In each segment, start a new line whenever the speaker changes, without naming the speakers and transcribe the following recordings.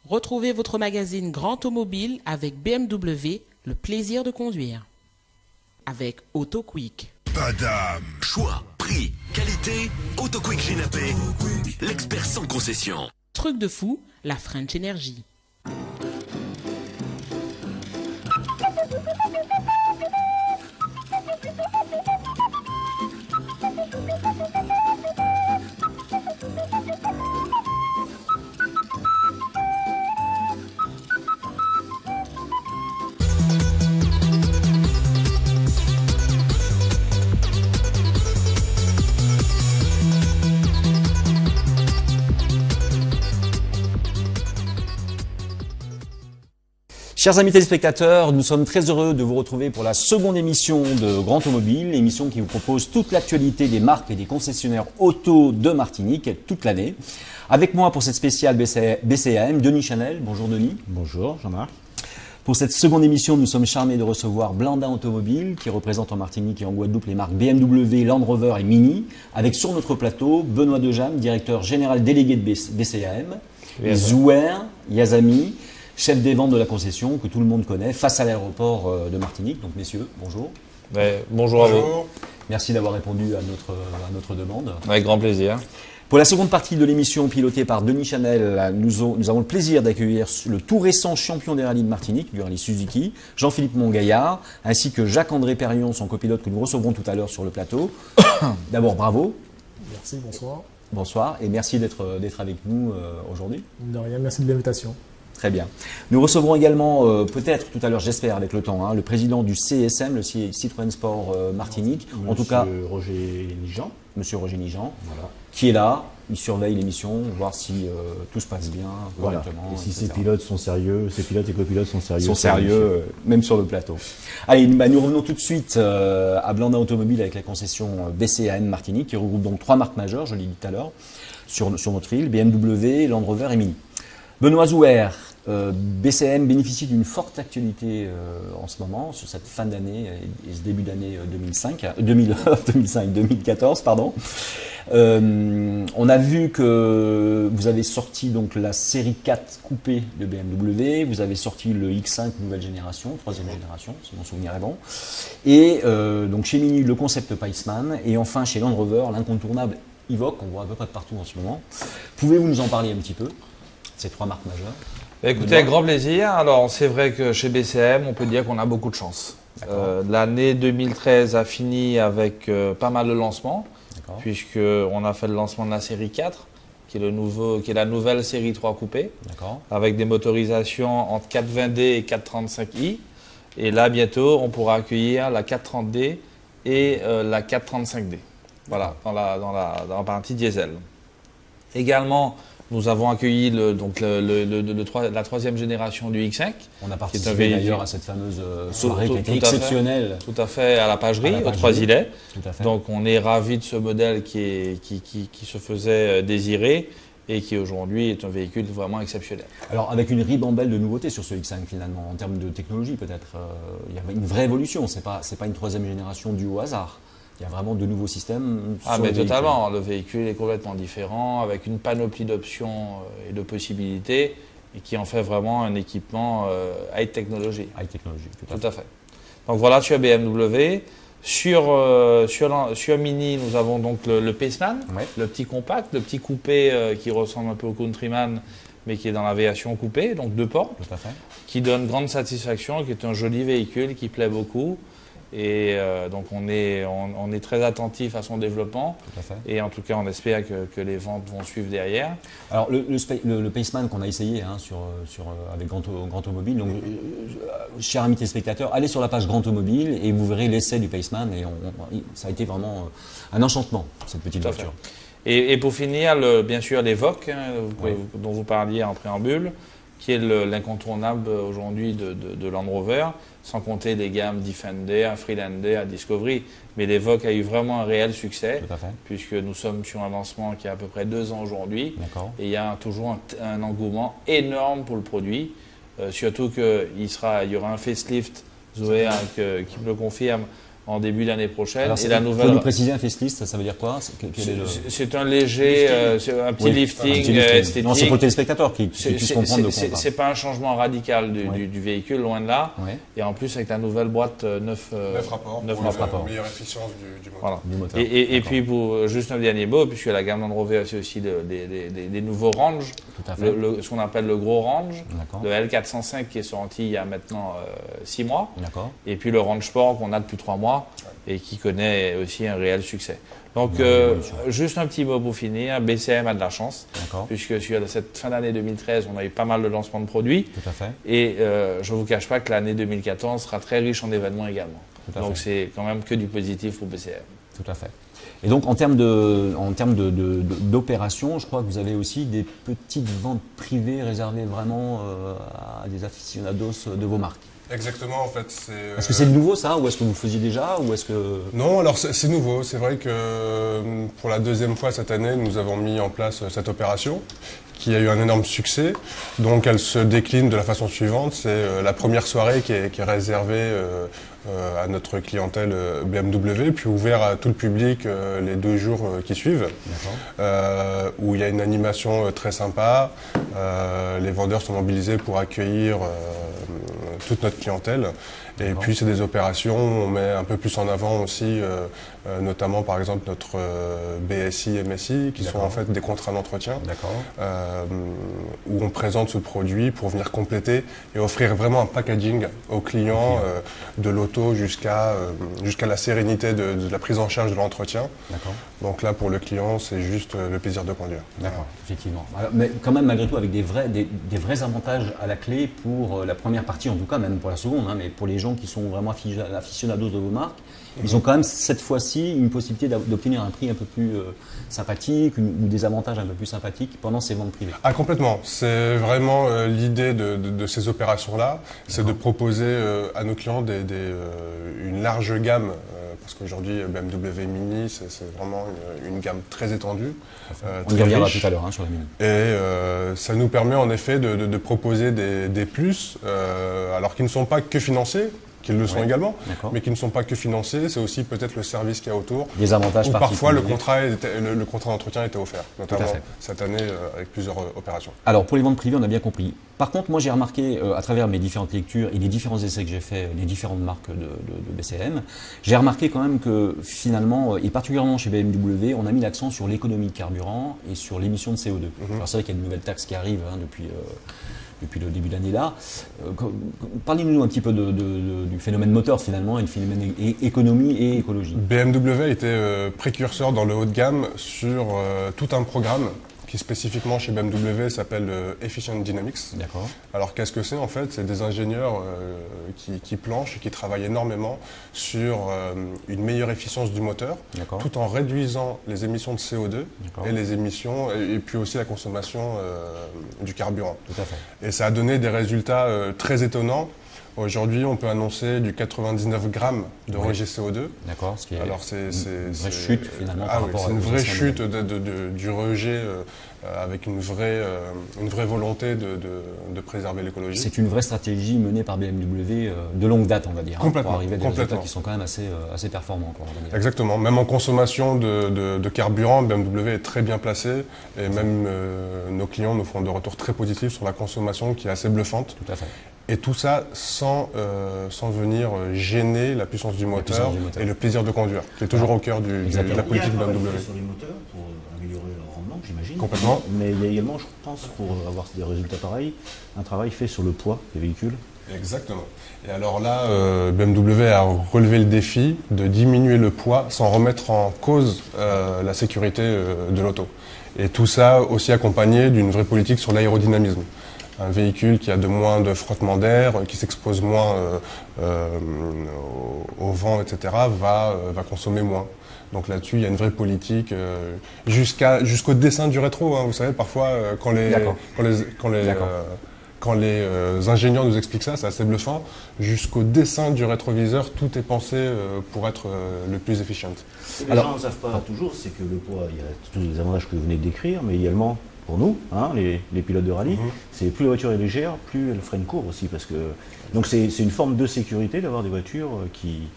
Retrouvez votre magazine Grand Automobile avec BMW, le plaisir de conduire. Avec AutoQuick.
Padam. Choix, prix, qualité, AutoQuick Ginapé, l'expert sans concession.
Truc de fou, la French Energy.
Chers amis téléspectateurs, nous sommes très heureux de vous retrouver pour la seconde émission de Grand Automobile, émission qui vous propose toute l'actualité des marques et des concessionnaires auto de Martinique toute l'année. Avec moi pour cette spéciale BCAM, Denis Chanel. Bonjour Denis.
Bonjour Jean-Marc.
Pour cette seconde émission, nous sommes charmés de recevoir Blandin Automobile, qui représente en Martinique et en Guadeloupe les marques BMW, Land Rover et Mini, avec sur notre plateau Benoît Dejam, directeur général délégué de BCAM, et Zouer Yazami, chef des ventes de la concession que tout le monde connaît, face à l'aéroport de Martinique. Donc messieurs, bonjour.
Bonjour à vous.
Merci d'avoir répondu à notre demande.
Avec grand plaisir.
Pour la seconde partie de l'émission pilotée par Denis Chanel, nous avons le plaisir d'accueillir le tout récent champion des rallyes de Martinique, du rallye Suzuki, Jean-Philippe Montgaillard, ainsi que Jacques-André Perrion, son copilote que nous recevrons tout à l'heure sur le plateau. D'abord, bravo.
Merci, bonsoir.
Bonsoir et merci d'être avec nous aujourd'hui.
De rien, merci de l'invitation.
Très bien. Nous recevrons également, peut-être tout à l'heure, j'espère avec le temps, le président du CSM, le Citroën Sport Martinique. En tout cas, Monsieur Roger Nijean, voilà, qui est là. Il surveille l'émission, voir si tout se passe bien, correctement.
Et si ses pilotes sont sérieux, ses pilotes et copilotes sont sérieux.
Sont sérieux, même sur le plateau. Allez, nous revenons tout de suite à Blandin Automobile avec la concession BCAM Martinique, qui regroupe donc 3 marques majeures, je l'ai dit tout à l'heure, sur notre île, BMW, Land Rover et Mini. Benoît Zouer, BCAM bénéficie d'une forte actualité en ce moment, sur cette fin d'année et ce début d'année 2014, pardon. On a vu que vous avez sorti donc la série 4 coupé de BMW, vous avez sorti le X5 nouvelle génération, 3e génération, si mon souvenir est bon, et donc chez Mini le concept Paceman, et enfin chez Land Rover l'incontournable Evoque, qu'on voit à peu près partout en ce moment. Pouvez-vous nous en parler un petit peu, ces 3 marques majeures?
Écoutez, avec grand plaisir. Alors, c'est vrai que chez BCAM, on peut dire qu'on a beaucoup de chance. L'année 2013 a fini avec pas mal de lancements, puisqu'on a fait le lancement de la série 4, qui est la nouvelle série 3 coupée, avec des motorisations entre 420D et 435i. Et là, bientôt, on pourra accueillir la 430D et la 435D. Voilà, dans la partie diesel. Également, nous avons accueilli la 3e génération du X5.
On a participé d'ailleurs à cette fameuse soirée qui était exceptionnelle.
Tout à fait, à la pagerie, aux 3 îlets. Donc on est ravis de ce modèle qui se faisait désirer et qui aujourd'hui est un véhicule vraiment exceptionnel.
Alors avec une ribambelle de nouveautés sur ce X5 finalement, en termes de technologie peut-être, il y a une vraie évolution, c'est pas une 3e génération due au hasard. Il y a vraiment de nouveaux systèmes.
Mais totalement. Le véhicule est complètement différent, avec une panoplie d'options et de possibilités, et qui en fait vraiment un équipement high technology.
High technology,
tout à fait. Donc voilà sur BMW. Sur Mini, nous avons donc le Paceman, le petit compact, le petit coupé qui ressemble un peu au Countryman, mais qui est dans l'aviation coupée, donc 2 portes, qui donne grande satisfaction, qui est un joli véhicule qui plaît beaucoup. Et donc on est très attentif à son développement et en tout cas on espère que les ventes vont suivre derrière.
Alors le Paceman qu'on a essayé avec Grand Automobile, donc chers amis téléspectateurs, allez sur la page Grand Automobile et vous verrez l'essai du Paceman et ça a été vraiment un enchantement cette petite voiture.
Et pour finir, bien sûr l'Evoque dont vous parliez en préambule, qui est l'incontournable aujourd'hui de Land Rover, sans compter les gammes Defender, Freelander, Discovery. Mais l'Evoque a eu vraiment un réel succès, puisque nous sommes sur un lancement qui a à peu près 2 ans aujourd'hui. Et il y a toujours un engouement énorme pour le produit, surtout qu'il y aura un facelift, Zoé qui me le confirme, en début d'année prochaine.
Alors,
et la
Pour
nouvelle.
nous préciser, un facelift, ça veut dire quoi? Quel est le...
C'est un léger, un petit lifting esthétique.
Non, c'est pour le téléspectateur qui puisse comprendre de quoi on parle.
C'est pas un changement radical du véhicule, loin de là.
Ouais.
Et en plus, avec la nouvelle boîte 9
rapports,
neuf
pour
rapports.
une meilleure efficience du moteur.
Voilà.
Du moteur.
Et puis, pour juste un dernier mot, puisque la gamme Land Rover a aussi des nouveaux ranges,
Tout à fait.
ce qu'on appelle le gros range,
D'accord.
le L405 qui est sorti il y a maintenant 6 mois,
D'accord.
et puis le range sport qu'on a depuis 3 mois et qui connaît aussi un réel succès. Donc, juste un petit mot pour finir, BCM a de la chance,
D'accord.
puisque sur cette fin d'année 2013, on a eu pas mal de lancements de produits,
Tout à fait.
et je ne vous cache pas que l'année 2014 sera très riche en événements également.
Tout à
Donc,
fait.
c'est quand même que du positif pour BCM.
Tout à fait. Et donc, en termes d'opération, je crois que vous avez aussi des petites ventes privées réservées vraiment à des aficionados de vos marques.
Exactement, en fait.
Est-ce que c'est nouveau ça, ou est-ce que vous le faisiez déjà, ou est-ce que...
Non, alors c'est nouveau. C'est vrai que pour la deuxième fois cette année, nous avons mis en place cette opération qui a eu un énorme succès. Donc elle se décline de la façon suivante. C'est la première soirée qui est réservée à notre clientèle BMW, puis ouvert à tout le public les 2 jours qui suivent, où il y a une animation très sympa. Les vendeurs sont mobilisés pour accueillir toute notre clientèle. Et puis c'est des opérations, on met un peu plus en avant aussi, notamment par exemple notre BSI, MSI, qui sont en fait des contrats d'entretien, où on présente ce produit pour venir compléter et offrir vraiment un packaging aux clients, de l'auto jusqu'à la sérénité de la prise en charge de l'entretien. Donc là pour le client c'est juste le plaisir de conduire.
D'accord, effectivement. Alors, mais quand même malgré tout avec des vrais avantages à la clé pour la première partie, en tout cas même pour la seconde, hein, mais pour les gens qui sont vraiment aficionados de vos marques, ils ont quand même cette fois-ci une possibilité d'obtenir un prix un peu plus sympathique ou des avantages un peu plus sympathiques pendant ces ventes privées.
Ah complètement, c'est vraiment l'idée de ces opérations-là, c'est de proposer à nos clients une large gamme, parce qu'aujourd'hui BMW Mini c'est vraiment une gamme très étendue.
On y reviendra tout à l'heure sur la Mini.
Et ça nous permet en effet de proposer des plus, alors qui ne sont pas que financiers, qu'ils le sont également, mais qui ne sont pas que financiers, c'est aussi peut-être le service qu'il y a autour.
Des avantages
parfois le contrat d'entretien était offert, notamment cette année avec plusieurs opérations.
Alors pour les ventes privées, on a bien compris. Par contre, moi j'ai remarqué à travers mes différentes lectures et les différents essais que j'ai faits, les différentes marques de BCM, j'ai remarqué quand même que finalement, et particulièrement chez BMW, on a mis l'accent sur l'économie de carburant et sur l'émission de CO2. Alors c'est vrai qu'il y a de nouvelles taxes qui arrivent depuis le début de l'année là. Parlez-nous un petit peu du phénomène moteur finalement, et du phénomène économie et écologie.
BMW a été précurseur dans le haut de gamme sur tout un programme qui spécifiquement chez BMW s'appelle Efficient Dynamics.
D'accord.
Alors qu'est-ce que c'est en fait? C'est des ingénieurs qui planchent et qui travaillent énormément sur une meilleure efficience du moteur, tout en réduisant les émissions de CO2 et les émissions, et puis aussi la consommation du carburant.
Tout à fait.
Et ça a donné des résultats très étonnants. Aujourd'hui, on peut annoncer du 99 grammes de rejet CO2.
D'accord, ce qui est
une
vraie chute finalement par rapport à...
C'est une vraie chute du rejet avec une vraie volonté de préserver l'écologie.
C'est une vraie stratégie menée par BMW de longue date, on va dire,
complètement,
pour arriver à des résultats qui sont quand même assez performants.
Exactement. Même en consommation de carburant, BMW est très bien placé et même nos clients nous font des retours très positifs sur la consommation qui est assez bluffante.
Tout à fait.
Et tout ça sans venir gêner la puissance du moteur et le plaisir de conduire, qui est toujours au cœur de la politique BMW.
Sur les moteurs pour améliorer leur rendement, j'imagine.
Complètement.
Mais il y a également, je pense, pour avoir des résultats pareils, un travail fait sur le poids des véhicules.
Exactement. Et alors là, BMW a relevé le défi de diminuer le poids sans remettre en cause la sécurité de l'auto. Et tout ça aussi accompagné d'une vraie politique sur l'aérodynamisme. Un véhicule qui a moins de frottement d'air, qui s'expose moins au vent, etc., va consommer moins. Donc là-dessus, il y a une vraie politique jusqu'au dessin du rétro. Hein. Vous savez, parfois, quand les ingénieurs nous expliquent ça, c'est assez bluffant. Jusqu'au dessin du rétroviseur, tout est pensé pour être le plus efficient.
Les gens ne savent pas toujours, c'est que le poids, il y a tous les avantages que vous venez de décrire, mais également pour nous, hein, les pilotes de rallye, c'est plus la voiture est légère, plus elle freine court aussi. Donc c'est une forme de sécurité d'avoir des voitures qui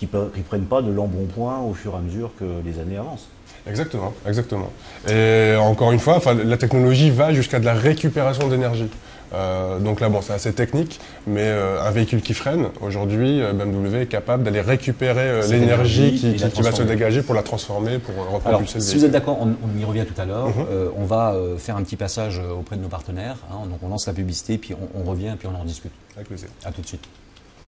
qui ne prennent pas de l'embonpoint au fur et à mesure que les années avancent.
Exactement, exactement. Et encore une fois, la technologie va jusqu'à de la récupération d'énergie. Donc là, bon, c'est assez technique, mais un véhicule qui freine, aujourd'hui, BMW est capable d'aller récupérer l'énergie qui va se dégager pour la transformer, pour repropulser
Alors,
le véhicule.
si vous êtes d'accord, on y revient tout à l'heure. On va faire un petit passage auprès de nos partenaires. Donc on lance la publicité, puis on revient, puis on en discute.
Avec plaisir.
À tout de suite.